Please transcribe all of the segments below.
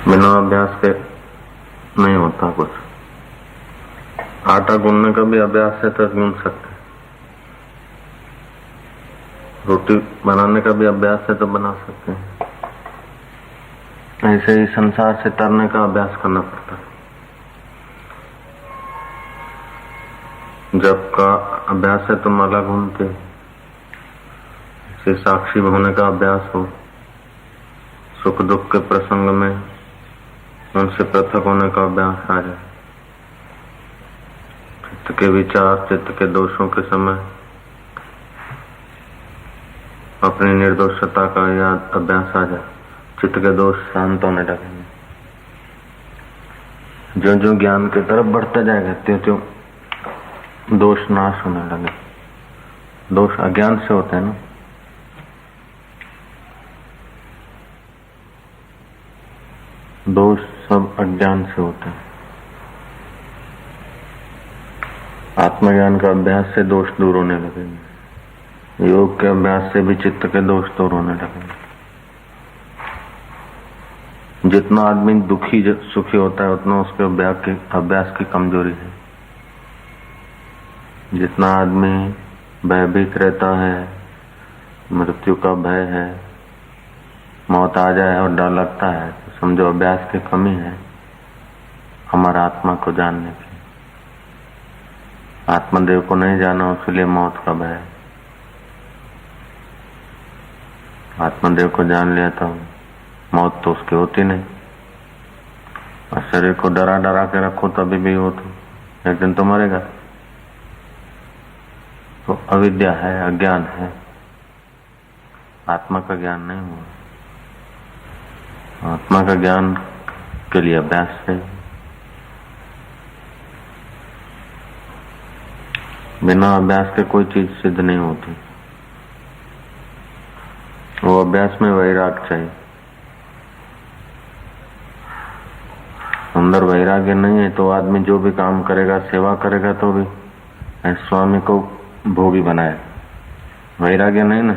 बिना अभ्यास के नहीं होता कुछ। आटा गूंदने का भी अभ्यास है तो गूंद सकते, रोटी बनाने का भी अभ्यास है तो बना सकते हैं। ऐसे ही संसार से तरने का अभ्यास करना पड़ता है। जब का अभ्यास है तो माला घूमते, से साक्षी होने का अभ्यास हो, सुख दुख के प्रसंग में उनसे पृथक होने का अभ्यास आ जाए। चित्त के विचार, चित्त के दोषों के समय अपनी निर्दोषता का याद अभ्यास आ जाए, चित्त के दोष शांत होने लगेंगे। जो जो ज्ञान की तरफ बढ़ता जाएगा त्यों त्यों दोष नाश होने लगे। दोष अज्ञान से होते हैं ना, दोष सब अज्ञान से होते हैं। आत्मज्ञान का अभ्यास से दोष दूर होने लगेंगे, योग के अभ्यास से भी चित्त के दोष दूर होने लगेंगे। जितना आदमी दुखी सुखी होता है उतना उसके अभ्यास की कमजोरी है। जितना आदमी भयभीत रहता है, मृत्यु का भय है, मौत आ जाए और डर लगता है, तो समझो अभ्यास की कमी है हमारा आत्मा को जानने की। आत्मदेव को नहीं जाना, उसके लिए मौत का भय। आत्मदेव को जान लिया तो मौत तो उसकी होती नहीं। और शरीर को डरा डरा के रखो तभी भी हो तो एक दिन तो मरेगा। तो अविद्या है, अज्ञान है, आत्मा का ज्ञान नहीं हुआ। आत्मा का ज्ञान के लिए अभ्यास है। बिना अभ्यास के कोई चीज सिद्ध नहीं होती। वो अभ्यास में वैराग चाहिए। अंदर वैराग्य नहीं है तो आदमी जो भी काम करेगा, सेवा करेगा तो भी स्वामी को भोगी बनाए। वैराग्य नहीं ना,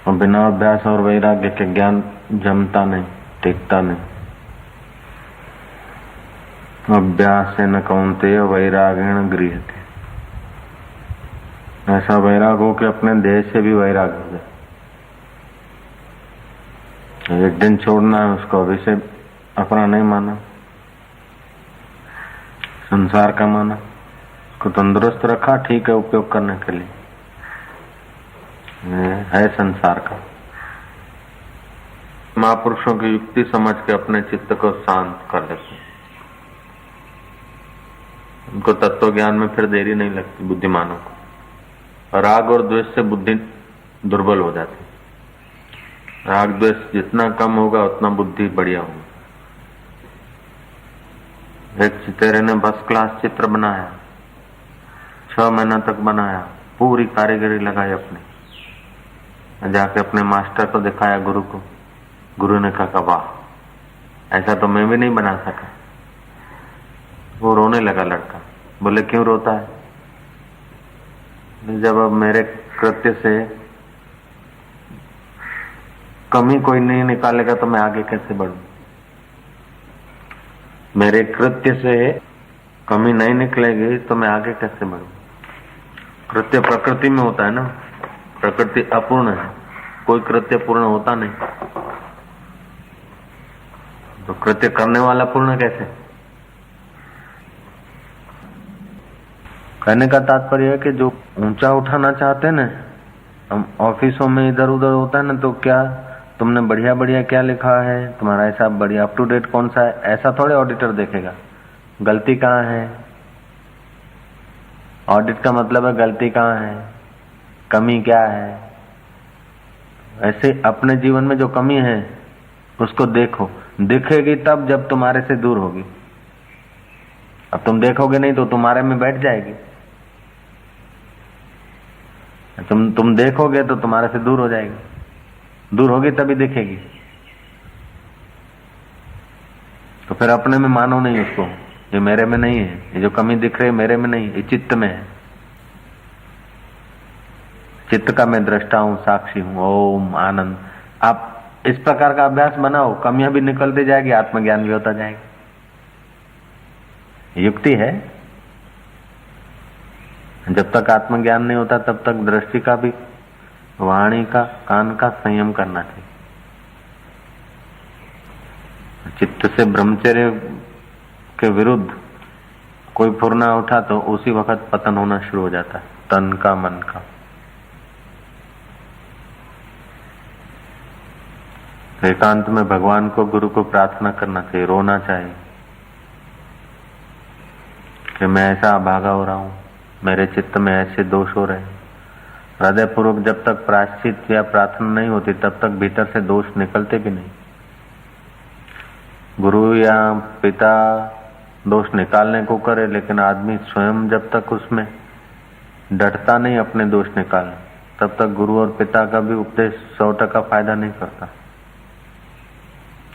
और बिना अभ्यास और वैराग्य के ज्ञान जमता नहीं, टिकता नहीं। अभ्यास न कौन्तेय वैरागेण गृह्यते। ऐसा वैराग हो कि अपने देह से भी वैराग हो जाए। एक दिन छोड़ना है उसको, अभी से अपना नहीं माना, संसार का माना, उसको तंदुरुस्त रखा, ठीक है उपयोग करने के लिए, है संसार का। महापुरुषों की युक्ति समझ के अपने चित्त को शांत कर लेते। उनको तत्व ज्ञान में फिर देरी नहीं लगती बुद्धिमानों को। राग और द्वेष से बुद्धि दुर्बल हो जाती। राग द्वेष जितना कम होगा उतना बुद्धि बढ़िया होगी। एक चितेरे ने फर्स्ट क्लास चित्र बनाया, 6 महीना तक बनाया, पूरी कारीगरी लगाई अपने, जाके अपने मास्टर को दिखाया, गुरु को। गुरु ने कहा वाह, ऐसा तो मैं भी नहीं बना सका। वो रोने लगा लड़का। बोले क्यों रोता है? जब अब मेरे कृत्य से कमी कोई नहीं निकालेगा तो मैं आगे कैसे बढ़ूं? मेरे कृत्य से कमी नहीं निकलेगी तो मैं आगे कैसे बढ़ूं? कृत्य प्रकृति में होता है ना, प्रकृति अपूर्ण है, कोई कृत्य पूर्ण होता नहीं। तो कृत्य करने वाला पूर्ण कैसे? कहने का तात्पर्य है कि जो ऊंचा उठाना चाहते हैं ना, हम ऑफिसों में इधर उधर होता है ना, तो क्या तुमने बढ़िया बढ़िया क्या लिखा है, तुम्हारा हिसाब बढ़िया अप टू डेट कौन सा है, ऐसा थोड़े ऑडिटर देखेगा। गलती कहाँ है? ऑडिट का मतलब है गलती कहाँ है, कमी क्या है। ऐसे अपने जीवन में जो कमी है उसको देखो, दिखेगी तब जब तुम्हारे से दूर होगी। अब तुम देखोगे नहीं तो तुम्हारे में बैठ जाएगी। तुम देखोगे तो तुम्हारे से दूर हो जाएगी, दूर होगी तभी दिखेगी। तो फिर अपने में मानो नहीं उसको, ये मेरे में नहीं है, ये जो कमी दिख रही है मेरे में नहीं, ये चित्त में है। चित्त का मैं दृष्टा हूं, साक्षी हूं। ओम आनंद। आप इस प्रकार का अभ्यास बनाओ, कमियां भी निकलती जाएगी, आत्मज्ञान भी होता जाएगा। युक्ति है। जब तक आत्मज्ञान नहीं होता तब तक दृष्टि का भी, वाणी का, कान का संयम करना चाहिए। चित्त से ब्रह्मचर्य के विरुद्ध कोई फुरना उठा तो उसी वक्त पतन होना शुरू हो जाता है, तन का, मन का। एकांत में भगवान को, गुरु को प्रार्थना करना चाहिए, रोना चाहिए कि मैं ऐसा अभागा हो रहा हूं, मेरे चित्त में ऐसे दोष हो रहे हैं। हृदय पूर्वक जब तक प्रायश्चित या प्रार्थना नहीं होती तब तक भीतर से दोष निकलते भी नहीं। गुरु या पिता दोष निकालने को करे, लेकिन आदमी स्वयं जब तक उसमें डटता नहीं अपने दोष निकालने, तब तक गुरु और पिता का भी उपदेश 100% फायदा नहीं करता।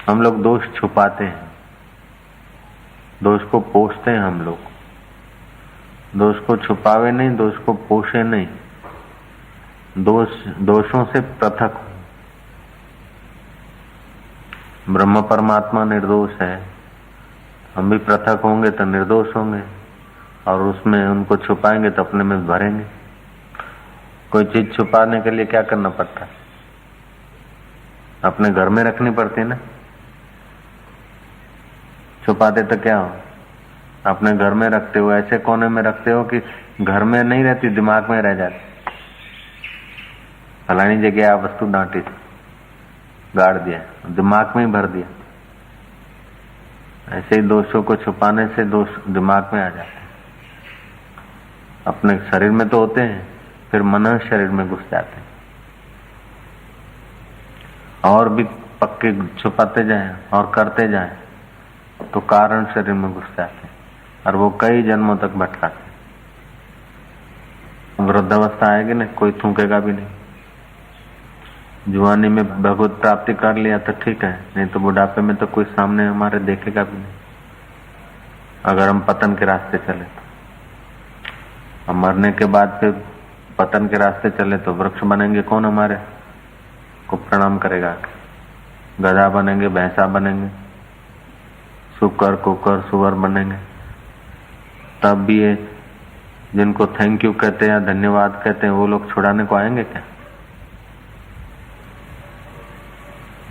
हम लोग दोष छुपाते हैं, दोष को पोषते हैं। हम लोग दोष को छुपावे नहीं, दोष को पोषे नहीं, दोषों से पृथक। ब्रह्म परमात्मा निर्दोष है, हम भी पृथक होंगे तो निर्दोष होंगे, और उसमें उनको छुपाएंगे तो अपने में भरेंगे। कोई चीज छुपाने के लिए क्या करना पड़ता है? अपने घर में रखनी पड़ती है ना। छुपाते तो क्या हो, अपने घर में रखते हो, ऐसे कोने में रखते हो कि घर में नहीं रहती, दिमाग में रह जाती। फलानी जगह वस्तु डांटी थी, गाड़ दिया, दिमाग में ही भर दिया। ऐसे ही दोषों को छुपाने से दोष दिमाग में आ जाते हैं। अपने शरीर में तो होते हैं, फिर मन शरीर में घुस जाते हैं, और भी पक्के छुपाते जाएं और करते जाएं तो कारण शरीर में घुस जाते हैं, और वो कई जन्मों तक भटकाते हैं। वृद्धावस्था आएगी ना, कोई थूकेगा भी नहीं। जुआनी में भगवत प्राप्ति कर लिया तो ठीक है, नहीं तो बुढ़ापे में तो कोई सामने हमारे देखेगा भी नहीं। अगर हम पतन के रास्ते चले तो, हम मरने के बाद फिर पतन के रास्ते चले तो वृक्ष बनेंगे, कौन हमारे को प्रणाम करेगा? गधा बनेंगे, भैंसा बनेंगे, सुकर, कुकर, सुअर बनेंगे। तब भी ये जिनको थैंक यू कहते हैं या धन्यवाद कहते हैं, वो लोग छुड़ाने को आएंगे क्या?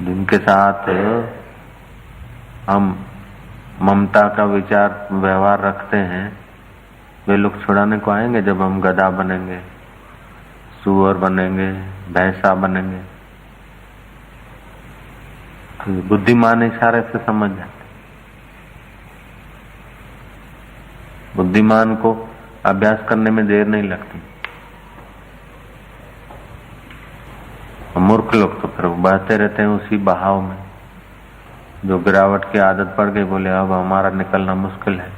जिनके साथ हम ममता का विचार व्यवहार रखते हैं, वे लोग छुड़ाने को आएंगे जब हम गधा बनेंगे, सुअर बनेंगे, भैंसा बनेंगे। बुद्धिमान इशारे से समझ जाते। बुद्धिमान को अभ्यास करने में देर नहीं लगती। मूर्ख लोग तो फिर बहते रहते हैं उसी बहाव में। जो गिरावट की आदत पड़ गई, बोले अब हमारा निकलना मुश्किल है।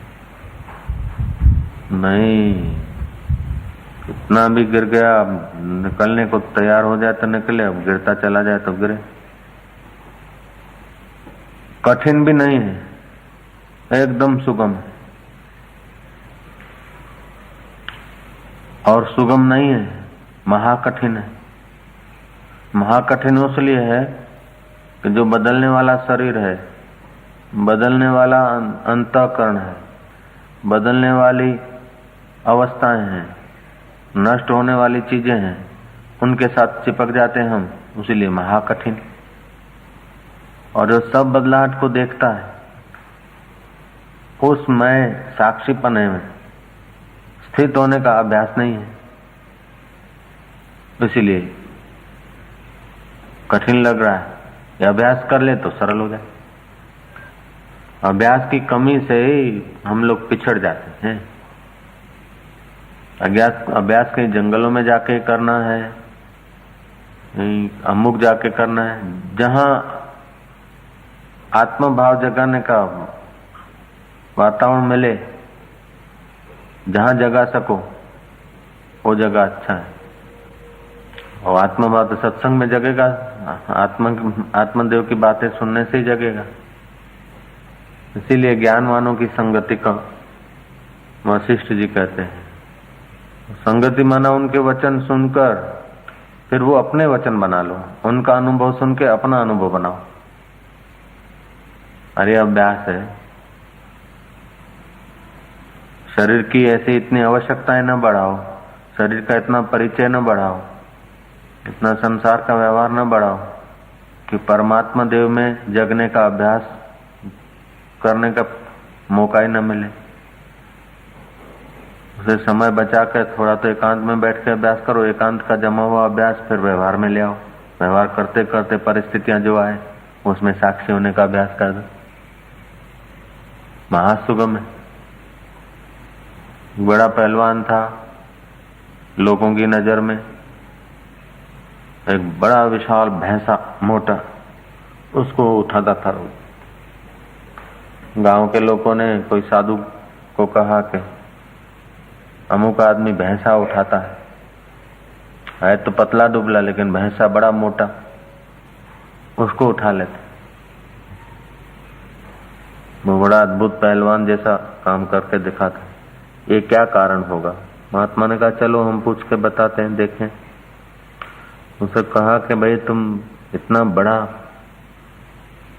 नहीं, कितना भी गिर गया, अब निकलने को तैयार हो जाए तो निकले, अब गिरता चला जाए तो गिरे। कठिन भी नहीं है, एकदम सुगम है। और सुगम नहीं है, महाकठिन है। महाकठिन इसलिए है कि जो बदलने वाला शरीर है, बदलने वाला अंतःकरण है, बदलने वाली अवस्थाएं हैं, नष्ट होने वाली चीजें हैं, उनके साथ चिपक जाते हैं हम, उसीलिए महाकठिन। और जो सब बदलाहट को देखता है, उस मैं साक्षीपने में स्थित होने का अभ्यास नहीं है, इसीलिए कठिन लग रहा है। ये अभ्यास कर ले तो सरल हो जाए। अभ्यास की कमी से ही हम लोग पिछड़ जाते हैं। अभ्यास कहीं जंगलों में जाके करना है, अमुक जाके करना है, जहां आत्मभाव जगाने का वातावरण मिले, जहां जगा सको वो जगह अच्छा है। और आत्मभाव तो सत्संग में जगेगा, आत्मदेव की बातें सुनने से ही जगेगा। इसीलिए ज्ञानवानों की संगति का वशिष्ठ जी कहते हैं। संगति माना उनके वचन सुनकर फिर वो अपने वचन बना लो, उनका अनुभव सुन के अपना अनुभव बनाओ। अरे अभ्यास है। शरीर की ऐसी इतनी आवश्यकताएं न बढ़ाओ, शरीर का इतना परिचय न बढ़ाओ, इतना संसार का व्यवहार न बढ़ाओ कि परमात्मा देव में जगने का अभ्यास करने का मौका ही न मिले। उसे समय बचा कर थोड़ा तो एकांत में बैठ के अभ्यास करो। एकांत का जमा हुआ अभ्यास फिर व्यवहार में ले आओ। व्यवहार करते करते परिस्थितियां जो आए उसमें साक्षी होने का अभ्यास कर दो। महासुगम है। बड़ा पहलवान था, लोगों की नजर में एक बड़ा विशाल भैंसा मोटा, उसको उठाता था रोज। गांव के लोगों ने कोई साधु को कहा कि अमुक आदमी भैंसा उठाता है तो पतला दुबला लेकिन भैंसा बड़ा मोटा, उसको उठा लेते। वो बड़ा अद्भुत पहलवान जैसा काम करके दिखाता। ये क्या कारण होगा? महात्मा ने कहा चलो हम पूछ के बताते हैं, देखें। उसे कहा कि भाई तुम इतना बड़ा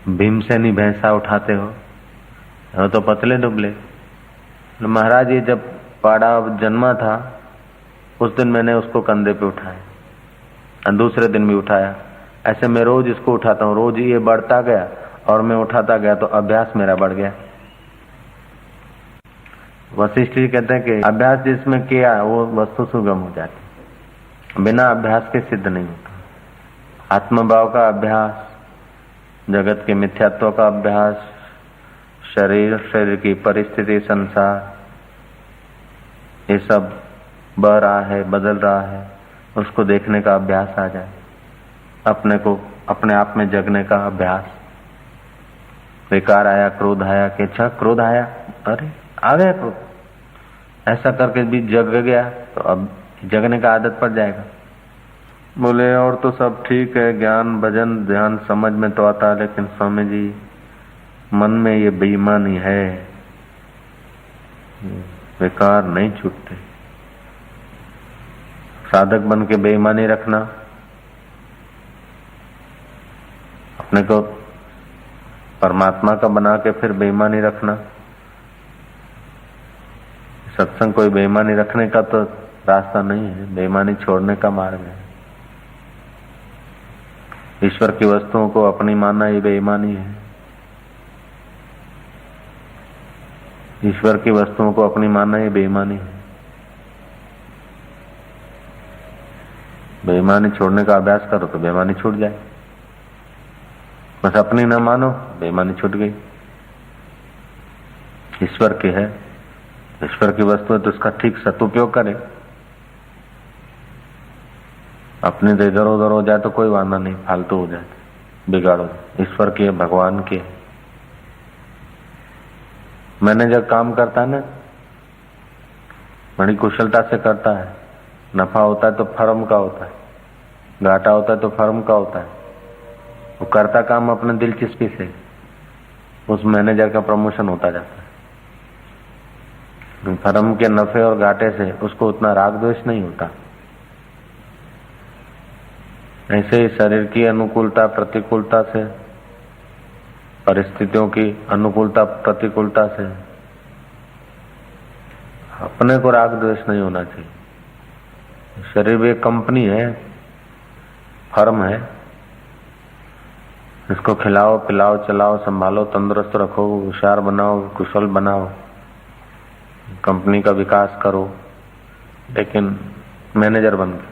भीमसेनी भैंसा उठाते हो तो पतले दुबले। महाराज ये जब पाड़ा जन्मा था उस दिन मैंने उसको कंधे पे उठाया और दूसरे दिन भी उठाया। ऐसे मैं रोज इसको उठाता हूँ, रोज ये बढ़ता गया और मैं उठाता गया तो अभ्यास मेरा बढ़ गया। वशिष्ठ जी कहते हैं कि अभ्यास जिसमें किया वो वस्तु सुगम हो जाती, बिना अभ्यास के सिद्ध नहीं होता। आत्मभाव का अभ्यास, जगत के मिथ्यात्व का अभ्यास, शरीर की परिस्थिति, संसार, ये सब बह रहा है, बदल रहा है, उसको देखने का अभ्यास आ जाए। अपने को अपने आप में जगने का अभ्यास। विकार आया, क्रोध आया कि अच्छा क्रोध आया, अरे आ गया क्रोध, ऐसा करके भी जग गया तो अब जगने का आदत पड़ जाएगा। बोले और तो सब ठीक है, ज्ञान भजन ध्यान समझ में तो आता है, लेकिन स्वामी जी मन में ये बेईमानी है, विकार नहीं छूटते। साधक बन के बेईमानी रखना, अपने को परमात्मा का बना के फिर बेईमानी रखना, सत्संग कोई बेईमानी रखने का तो रास्ता नहीं है, बेईमानी छोड़ने का मार्ग है। ईश्वर की वस्तुओं को अपनी मानना ये बेईमानी है। ईश्वर की वस्तुओं को अपनी मानना ये बेईमानी है। बेईमानी छोड़ने का अभ्यास करो तो बेईमानी छूट जाए। बस अपनी न मानो, बेईमानी छूट गई। ईश्वर की है, ईश्वर की वस्तु है तो उसका ठीक सदुपयोग करे। अपनी तो इधर उधर हो जाए तो कोई वादा नहीं, फालतू हो जाए, बिगाड़ो। ईश्वर की है, भगवान की है। मैनेजर काम करता है ना, बड़ी कुशलता से करता है। नफा होता है तो फर्म का होता है, घाटा होता है तो फर्म का होता है। वो करता काम अपने दिलचस्पी से, उस मैनेजर का प्रमोशन होता जाता है। फर्म के नफे और घाटे से उसको उतना राग द्वेष नहीं होता। ऐसे ही शरीर की अनुकूलता प्रतिकूलता से, परिस्थितियों की अनुकूलता प्रतिकूलता से अपने को राग द्वेष नहीं होना चाहिए। शरीर भी एक कंपनी है, फर्म है। इसको खिलाओ पिलाओ चलाओ संभालो, तंदुरुस्त रखो, होशियार बनाओ, कुशल बनाओ, कंपनी का विकास करो। लेकिन मैनेजर बन गए।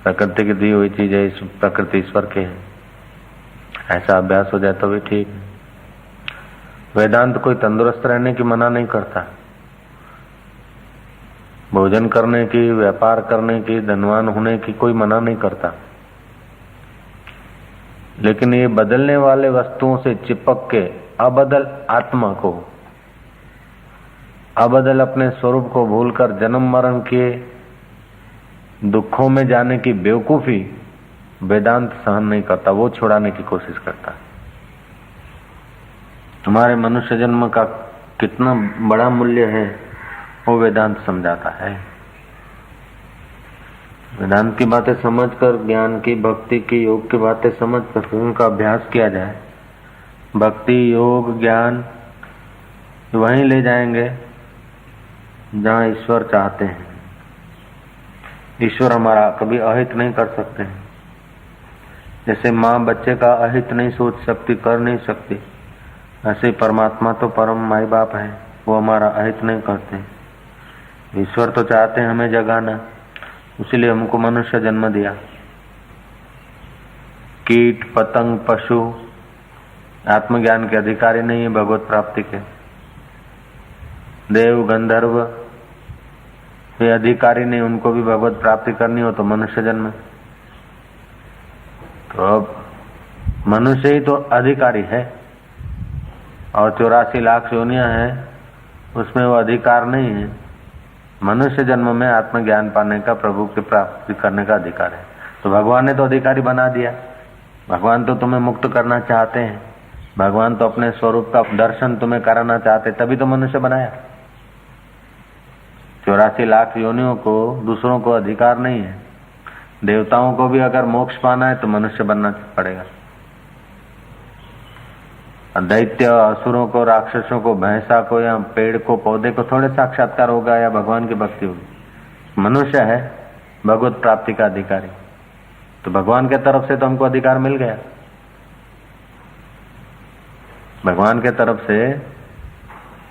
प्रकृति की दी हुई चीज है, इस प्रकृति ईश्वर के है, ऐसा अभ्यास हो जाए तो भी ठीक है। वेदांत कोई तंदुरुस्त रहने की मना नहीं करता, भोजन करने की, व्यापार करने की, धनवान होने की कोई मना नहीं करता। लेकिन ये बदलने वाले वस्तुओं से चिपक के अबदल आत्मा को, अबदल अपने स्वरूप को भूलकर जन्म मरण के दुखों में जाने की बेवकूफी वेदांत सहन नहीं करता, वो छुड़ाने की कोशिश करता। तुम्हारे मनुष्य जन्म का कितना बड़ा मूल्य है वो वेदांत समझाता है। वेदांत की बातें समझकर, ज्ञान की, भक्ति की, योग की बातें समझकर उनका अभ्यास किया जाए। भक्ति, योग, ज्ञान वहीं ले जाएंगे जहाँ ईश्वर चाहते हैं। ईश्वर हमारा कभी अहित नहीं कर सकते हैं। जैसे माँ बच्चे का अहित नहीं सोच सकती, कर नहीं सकती, ऐसे परमात्मा तो परम माई बाप है, वो हमारा अहित नहीं करते। ईश्वर तो चाहते हैं हमें जगाना, इसीलिए हमको मनुष्य जन्म दिया। कीट, पतंग, पशु आत्मज्ञान के अधिकारी नहीं है, भगवत प्राप्ति के। देव, गंधर्व वे अधिकारी नहीं, उनको भी भगवत प्राप्ति करनी हो तो मनुष्य जन्म। तो अब मनुष्य ही तो अधिकारी है, और 84 लाख योनियां हैं, उसमें वो अधिकार नहीं है। मनुष्य जन्म में आत्मज्ञान पाने का, प्रभु की प्राप्ति करने का अधिकार है। तो भगवान ने तो अधिकारी बना दिया। भगवान तो तुम्हें मुक्त करना चाहते हैं, भगवान तो अपने स्वरूप का दर्शन तुम्हें कराना चाहते, तभी तो मनुष्य बनाया। 84 लाख योनियों को दूसरों को अधिकार नहीं है। देवताओं को भी अगर मोक्ष पाना है तो मनुष्य बनना पड़ेगा। दैत्य, असुरों को, राक्षसों को, भैंसा को या पेड़ को, पौधे को थोड़े साक्षात्कार होगा या भगवान की भक्ति होगी। मनुष्य है भगवत प्राप्ति का अधिकारी, तो भगवान के तरफ से तो हमको अधिकार मिल गया। भगवान के तरफ से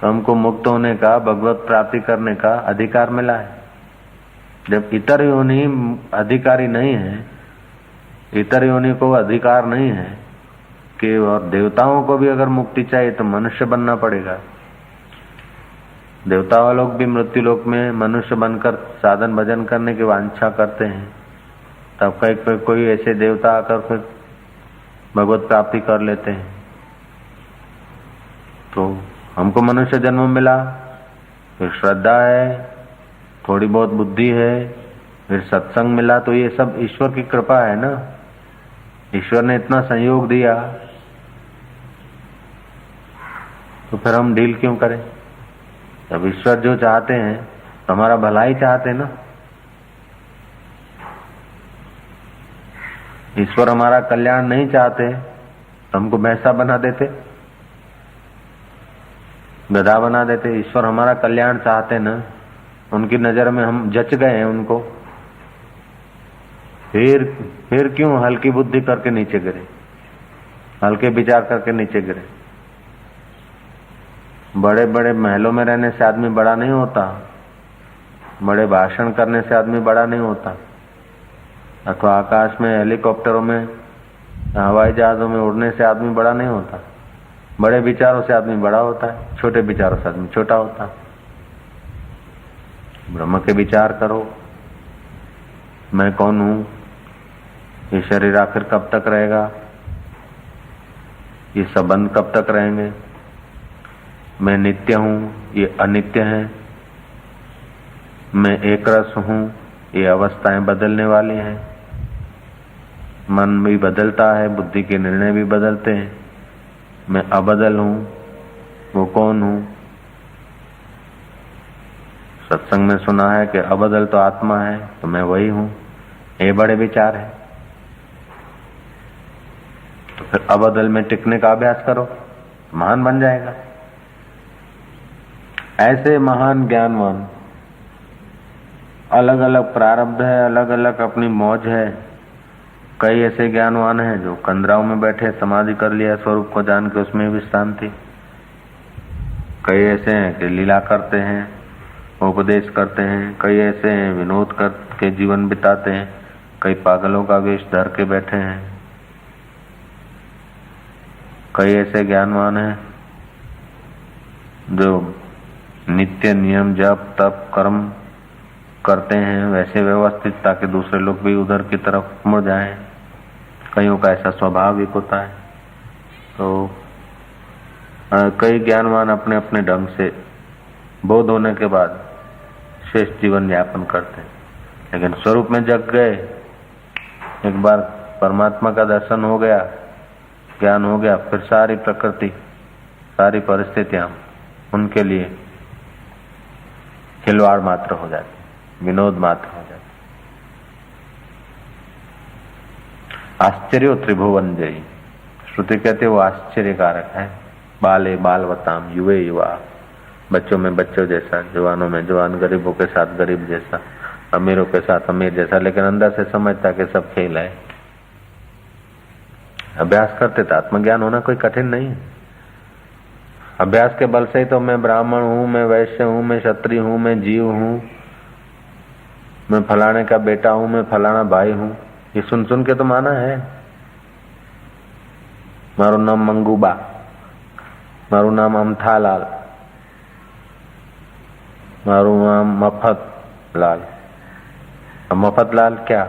तो हमको मुक्त होने का, भगवत प्राप्ति करने का अधिकार मिला है। जब इतर योनि अधिकारी नहीं है, इतर योनि को अधिकार नहीं है कि, और देवताओं को भी अगर मुक्ति चाहिए तो मनुष्य बनना पड़ेगा। देवता लोग भी मृत्यु लोक में मनुष्य बनकर साधन भजन करने की वांछा करते हैं, तब कोई ऐसे देवता आकर फिर भगवत प्राप्ति कर लेते हैं। तो हमको मनुष्य जन्म मिला, फिर श्रद्धा है, थोड़ी बहुत बुद्धि है, फिर सत्संग मिला, तो ये सब ईश्वर की कृपा है ना। ईश्वर ने इतना संयोग दिया, तो फिर हम डील क्यों करें? जब ईश्वर जो चाहते हैं तो हमारा भला ही चाहते हैं ना। ईश्वर हमारा कल्याण नहीं चाहते तो हमको भैंसा बना देते, गधा बना देते। ईश्वर हमारा कल्याण चाहते ना, उनकी नजर में हम जच गए हैं उनको, फिर क्यों हल्की बुद्धि करके नीचे गिरे, हल्के विचार करके नीचे गिरे। बड़े बड़े महलों में रहने से आदमी बड़ा नहीं होता, बड़े भाषण करने से आदमी बड़ा नहीं होता, अथवा आकाश में हेलीकॉप्टरों में, हवाई जहाजों में उड़ने से आदमी बड़ा नहीं होता। बड़े विचारों से आदमी बड़ा होता है, छोटे विचारों से आदमी छोटा होता है। ब्रह्म के विचार करो, मैं कौन हूं, ये शरीर आखिर कब तक रहेगा, ये संबंध कब तक रहेंगे, मैं नित्य हूं, ये अनित्य है, मैं एक रस हूं, ये अवस्थाएं बदलने वाली हैं, मन भी बदलता है, बुद्धि के निर्णय भी बदलते हैं, मैं अबदल हूं, वो कौन हूं। सत्संग में सुना है कि अबदल तो आत्मा है, तो मैं वही हूं। ये बड़े विचार है। तो फिर अबदल में टिकने का अभ्यास करो, महान बन जाएगा। ऐसे महान ज्ञानवान, अलग अलग प्रारब्ध है, अलग अलग अपनी मौज है। कई ऐसे ज्ञानवान हैं जो कंदराव में बैठे समाधि कर लिया, स्वरूप को जान के उसमें भी शांति। कई ऐसे हैं कि लीला करते हैं, उपदेश करते हैं। कई ऐसे हैं विनोद करके जीवन बिताते हैं। कई पागलों का वेश धर के बैठे हैं। कई ऐसे ज्ञानवान हैं जो नित्य नियम जप तप कर्म करते हैं, वैसे व्यवस्थित, ताकि दूसरे लोग भी उधर की तरफ मुड़ जाएं। कईयों का ऐसा स्वाभाविक होता है। तो कई ज्ञानवान अपने अपने ढंग से बोध होने के बाद श्रेष्ठ जीवन यापन करते हैं। लेकिन स्वरूप में जग गए, एक बार परमात्मा का दर्शन हो गया, ज्ञान हो गया, फिर सारी प्रकृति, सारी परिस्थितियां उनके लिए खिलवाड़ मात्र हो जाती, विनोद मात्र हो जाती। आश्चर्य त्रिभुवन जयी। श्रुति कहते वो आश्चर्यकारक है। बाले बालवताम, युवे युवा, बच्चों में बच्चों जैसा, जवानों में जवान, गरीबों के साथ गरीब जैसा, अमीरों के साथ अमीर जैसा, लेकिन अंदर से समझता कि सब खेल है। अभ्यास करते तो आत्मज्ञान होना कोई कठिन नहीं है। अभ्यास के बल से ही तो मैं ब्राह्मण हूं, मैं वैश्य हूं, मैं क्षत्रिय हूं, मैं जीव हूं, मैं फलाने का बेटा हूं, मैं फलाना भाई हूं, ये सुन सुन के तो माना है। मारू नाम मंगूबा, मारू नाम अमथालाल, मारू नाम मफत लाल। अब मफत लाल क्या,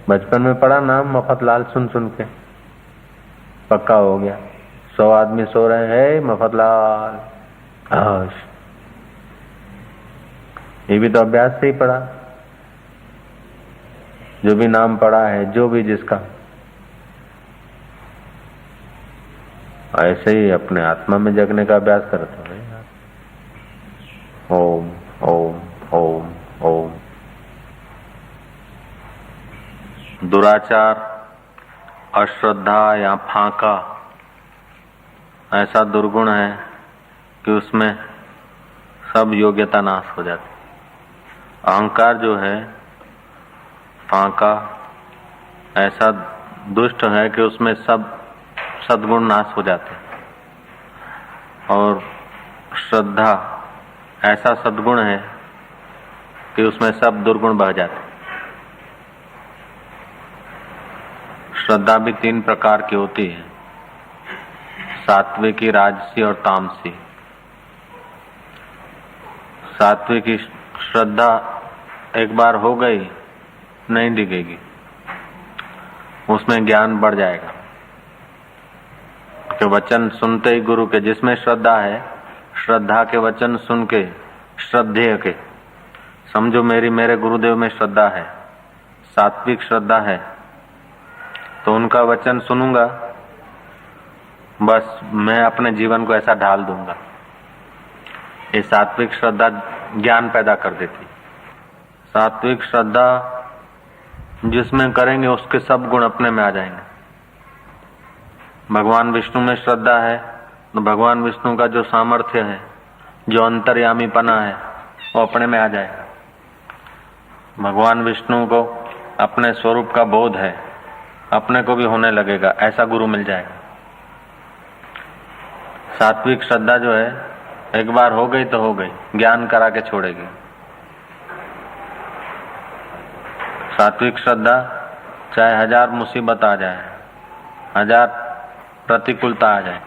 बचपन में पढ़ा नाम मफत लाल, सुन सुन के पक्का हो गया। 100 आदमी सो रहे हैं, मफत लाल, ये भी तो अभ्यास से ही पढ़ा। जो भी नाम पढ़ा है, जो भी जिसका, ऐसे ही अपने आत्मा में जगने का अभ्यास करते हैं। ओम ओम ओम ओम। दुराचार, अश्रद्धा या फांका ऐसा दुर्गुण है कि उसमें सब योग्यता नाश हो जाती। अहंकार जो है फांका, ऐसा दुष्ट है कि उसमें सब सद्गुण नाश हो जाते। और श्रद्धा ऐसा सद्गुण है कि उसमें सब दुर्गुण बह जाते। श्रद्धा भी 3 प्रकार की होती है, सात्विकी, राजसी और तामसी। सात्विकी श्रद्धा एक बार हो गई नहीं दिखेगी, उसमें ज्ञान बढ़ जाएगा। के वचन सुनते ही गुरु के, जिसमें श्रद्धा है, श्रद्धा के वचन सुन के, श्रद्धेय के, समझो मेरे गुरुदेव में श्रद्धा है, सात्विक श्रद्धा है, तो उनका वचन सुनूंगा, बस मैं अपने जीवन को ऐसा ढाल दूंगा। ये सात्विक श्रद्धा ज्ञान पैदा कर देती। सात्विक श्रद्धा जिसमें करेंगे उसके सब गुण अपने में आ जाएंगे। भगवान विष्णु में श्रद्धा है तो भगवान विष्णु का जो सामर्थ्य है, जो अंतर्यामीपना है, वो अपने में आ जाएगा। भगवान विष्णु को अपने स्वरूप का बोध है, अपने को भी होने लगेगा, ऐसा गुरु मिल जाएगा। सात्विक श्रद्धा जो है एक बार हो गई तो हो गई, ज्ञान करा के छोड़ेगी। सात्विक श्रद्धा चाहे 1000 मुसीबत आ जाए, 1000 प्रतिकूलता आ जाए,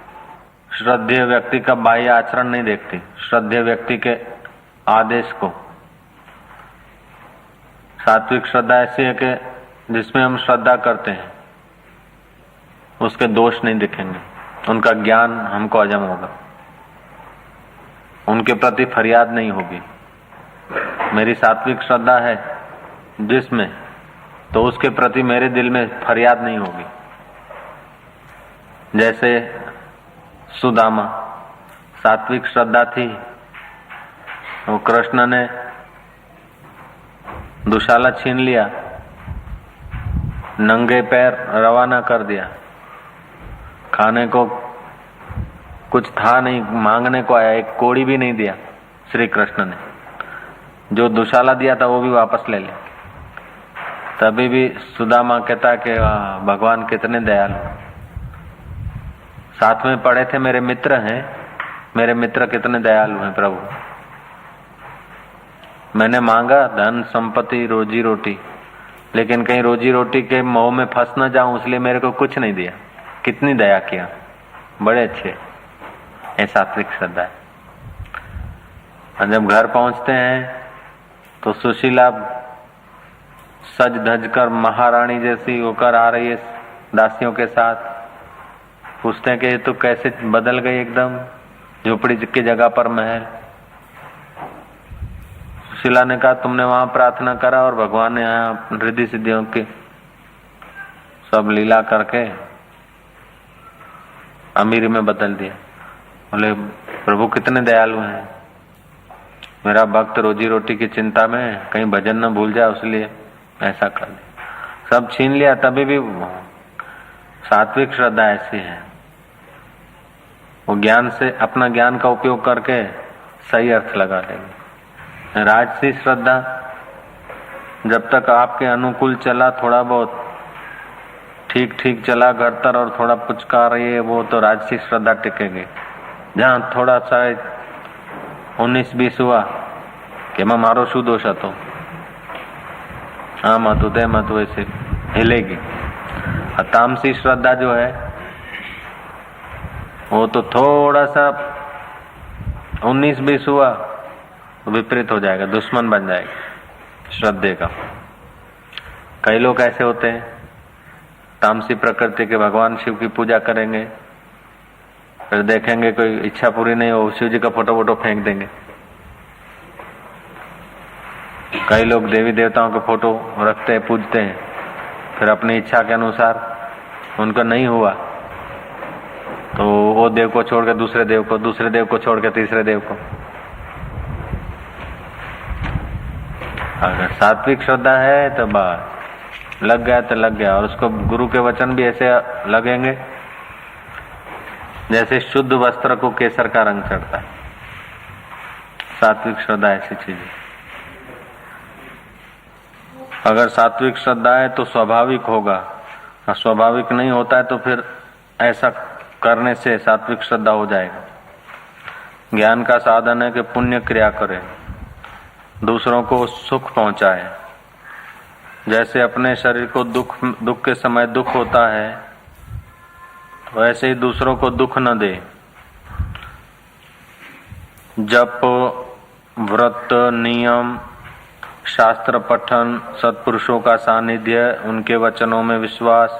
श्रद्धेय व्यक्ति का बाह्य आचरण नहीं देखती, श्रद्धेय व्यक्ति के आदेश को। सात्विक श्रद्धा ऐसी है कि जिसमें हम श्रद्धा करते हैं उसके दोष नहीं दिखेंगे, उनका ज्ञान हमको हजम होगा, उनके प्रति फरियाद नहीं होगी। मेरी सात्विक श्रद्धा है जिसमें, तो उसके प्रति मेरे दिल में फरियाद नहीं होगी। जैसे सुदामा सात्विक श्रद्धा थी, वो कृष्ण ने दुशाला छीन लिया, नंगे पैर रवाना कर दिया, खाने को कुछ था नहीं, मांगने को आया, एक कोड़ी भी नहीं दिया श्री कृष्ण ने, जो दुशाला दिया था वो भी वापस ले लिया। तभी भी सुदामा कहता कि भगवान कितने दयालु, साथ में पढ़े थे, मेरे मित्र हैं, मेरे मित्र कितने दयालु हैं प्रभु। मैंने मांगा धन संपत्ति रोजी रोटी, लेकिन कहीं रोजी रोटी के मोह में फंस न जाऊं, इसलिए मेरे को कुछ नहीं दिया। कितनी दया किया, बड़े अच्छे। ये सात्विक श्रद्धा है। और जब घर पहुंचते हैं तो सुशीला सज धज कर महारानी जैसी होकर आ रही है दासियों के साथ। पूछते हैं कि ये तो कैसे बदल गई, एकदम झोपड़ी की जगह पर महल। सुशीला ने कहा तुमने वहां प्रार्थना करा और भगवान ने यहाँ रिद्धि सिद्धियों की सब लीला करके अमीरी में बदल दिया। बोले प्रभु कितने दयालु हैं, मेरा भक्त रोजी रोटी की चिंता में कहीं भजन न भूल जाए, इसलिए ऐसा कर दिया। सब छीन लिया तभी भी सात्विक श्रद्धा ऐसी है, वो ज्ञान से अपना ज्ञान का उपयोग करके सही अर्थ लगा लेंगे। राजसी श्रद्धा जब तक आपके अनुकूल चला, थोड़ा बहुत ठीक ठीक चला घरतर और थोड़ा पुचकार ये वो, तो राजसी श्रद्धा टिकेगी। जहां थोड़ा सा 19-20 हुआ कि मैं मारो शू दोष હતો, आम હતું તેમ હતું, ऐसे हिलेगी। तामसी श्रद्धा जो है वो तो थोड़ा सा 19-20 हुआ तो विपरीत हो जाएगा, दुश्मन बन जाएगा श्रद्धे का। कई लोग ऐसे होते हैं तामसी प्रकृति के, भगवान शिव की पूजा करेंगे, फिर देखेंगे कोई इच्छा पूरी नहीं हो, शिव जी का फोटो फेंक देंगे। कई लोग देवी देवताओं के फोटो रखते हैं, पूजते हैं, फिर अपनी इच्छा के अनुसार उनका नहीं हुआ तो वो देव को छोड़ के दूसरे देव को, दूसरे देव को छोड़ के तीसरे देव को। अगर सात्विक श्रद्धा है तो बस लग गया तो लग गया, और उसको गुरु के वचन भी ऐसे लगेंगे जैसे शुद्ध वस्त्र को केसर का रंग चढ़ता है। सात्विक श्रद्धा ऐसी चीज है। अगर सात्विक श्रद्धा है तो स्वाभाविक होगा, और स्वाभाविक नहीं होता है तो फिर ऐसा करने से सात्विक श्रद्धा हो जाएगा। ज्ञान का साधन है कि पुण्य क्रिया करे, दूसरों को सुख पहुंचाए। जैसे अपने शरीर को दुख के समय दुख होता है, वैसे ही दूसरों को दुख न दे। जप, व्रत, नियम, शास्त्र पठन, सत्पुरुषों का सानिध्य, उनके वचनों में विश्वास,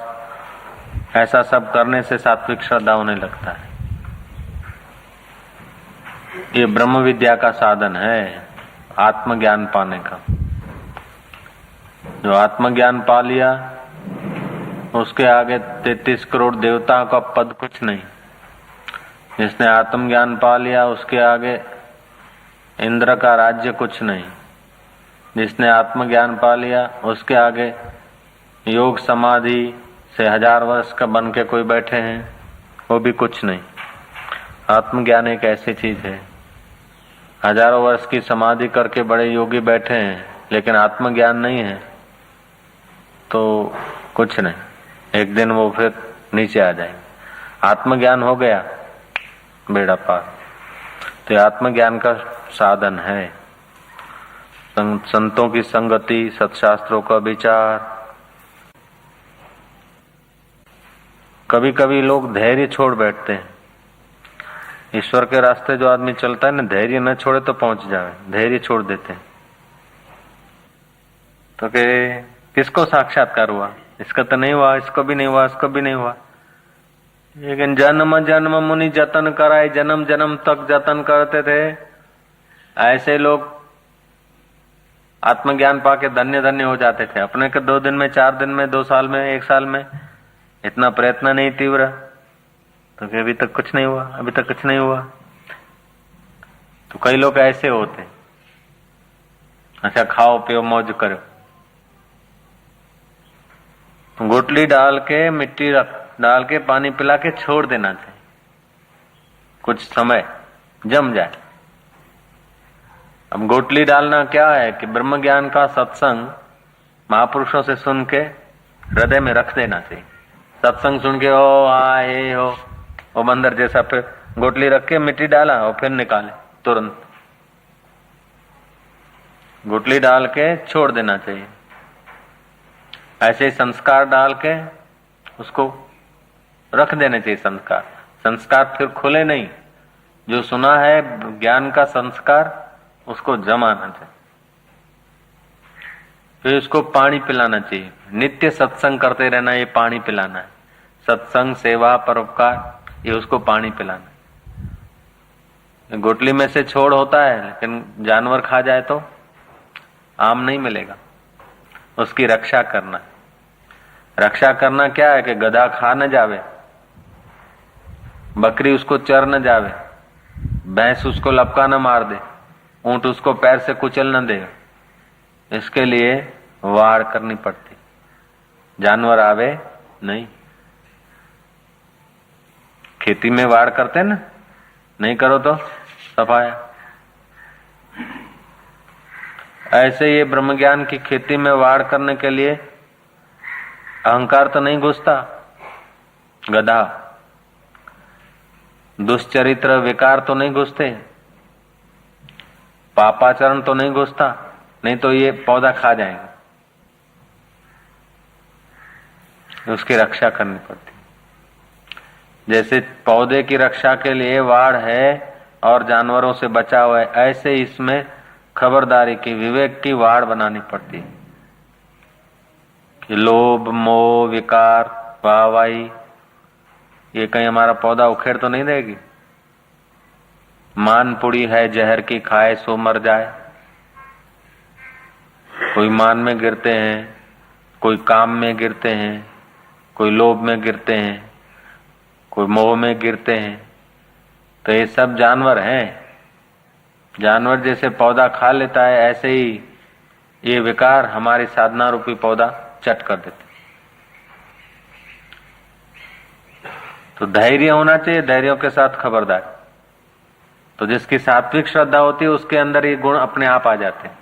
ऐसा सब करने से सात्विक श्रद्धा होने लगता है। ये ब्रह्म विद्या का साधन है आत्मज्ञान पाने का। जो आत्मज्ञान पा लिया उसके आगे 33 करोड़ देवताओं का पद कुछ नहीं। जिसने आत्मज्ञान पा लिया उसके आगे इंद्र का राज्य कुछ नहीं। जिसने आत्मज्ञान पा लिया उसके आगे योग समाधि से 1000 वर्ष का बन के कोई बैठे हैं वो भी कुछ नहीं। आत्मज्ञान एक ऐसी चीज है, हजारों वर्ष की समाधि करके बड़े योगी बैठे हैं लेकिन आत्मज्ञान नहीं है तो कुछ नहीं, एक दिन वो फिर नीचे आ जाएंगे। आत्मज्ञान हो गया बेड़ा पार। तो आत्मज्ञान का साधन है संतों की संगति, सत्शास्त्रों का विचार। कभी कभी लोग धैर्य छोड़ बैठते हैं। ईश्वर के रास्ते जो आदमी चलता है ना, धैर्य न छोड़े तो पहुंच जाए, धैर्य छोड़ देते हैं। तो कि किसको साक्षात्कार हुआ, इसका तो नहीं हुआ, इसको भी नहीं हुआ, इसको भी नहीं हुआ। लेकिन जन्म जन्म मुनि जतन कराए, जन्म जन्म तक जतन करते थे। ऐसे लोग आत्मज्ञान पाके धन्य धन्य हो जाते थे। अपने के 2 दिन में, 4 दिन में, 2 साल में, 1 साल में इतना प्रयत्न नहीं तीव्र, तो अभी तक कुछ नहीं हुआ, अभी तक कुछ नहीं हुआ। तो कई लोग ऐसे होते, अच्छा खाओ पियो मौज करो, तो गुटली डाल के मिट्टी डाल के पानी पिला के छोड़ देना चाहिए, कुछ समय जम जाए। अब गुटली डालना क्या है कि ब्रह्म ज्ञान का सत्संग महापुरुषों से सुन के हृदय में रख देना चाहिए। सत्संग सुन के ओ आए हो वो बंदर जैसा, फिर गोटली रख के मिट्टी डाला और फिर निकाले तुरंत। गुटली डाल के छोड़ देना चाहिए। ऐसे ही संस्कार डाल के उसको रख देने चाहिए। संस्कार फिर खुले नहीं। जो सुना है ज्ञान का संस्कार उसको जमाना चाहिए, फिर उसको पानी पिलाना चाहिए। नित्य सत्संग करते रहना, ये पानी पिलाना है। सत्संग, सेवा, परोपकार, ये उसको पानी पिलाना है। गुटली में से छोड़ होता है लेकिन जानवर खा जाए तो आम नहीं मिलेगा। उसकी रक्षा करना। रक्षा करना क्या है कि गधा खा न जावे, बकरी उसको चर न जावे, भैंस उसको लपका न मार दे, ऊंट उसको पैर से कुचल न दे। इसके लिए वाड़ करनी पड़ती। जानवर आवे नहीं। खेती में वाड़ करते ना, नहीं करो तो सफाया। ऐसे ये ब्रह्म ज्ञान की खेती में वाड़ करने के लिए अहंकार तो नहीं घुसता, गधा, दुष्चरित्र विकार तो नहीं घुसते, पापाचरण तो नहीं घुसता, नहीं तो ये पौधा खा जाएगा। उसकी रक्षा करनी पड़ती। जैसे पौधे की रक्षा के लिए वाड़ है और जानवरों से बचा हुआ है, ऐसे इसमें खबरदारी की, विवेक की वाड़ बनानी पड़ती है कि लोभ मोह विकार वाहवाही ये कहीं हमारा पौधा उखेड़ तो नहीं देगी। मान पुड़ी है जहर की खाए सो मर जाए। कोई मान में गिरते हैं, कोई काम में गिरते हैं, कोई लोभ में गिरते हैं, कोई मोह में गिरते हैं। तो ये सब जानवर हैं। जानवर जैसे पौधा खा लेता है, ऐसे ही ये विकार हमारी साधना रूपी पौधा चट कर देते। तो धैर्य होना चाहिए, धैर्यों के साथ खबरदार। तो जिसकी सात्विक श्रद्धा होती है उसके अंदर ये गुण अपने आप आ जाते हैं।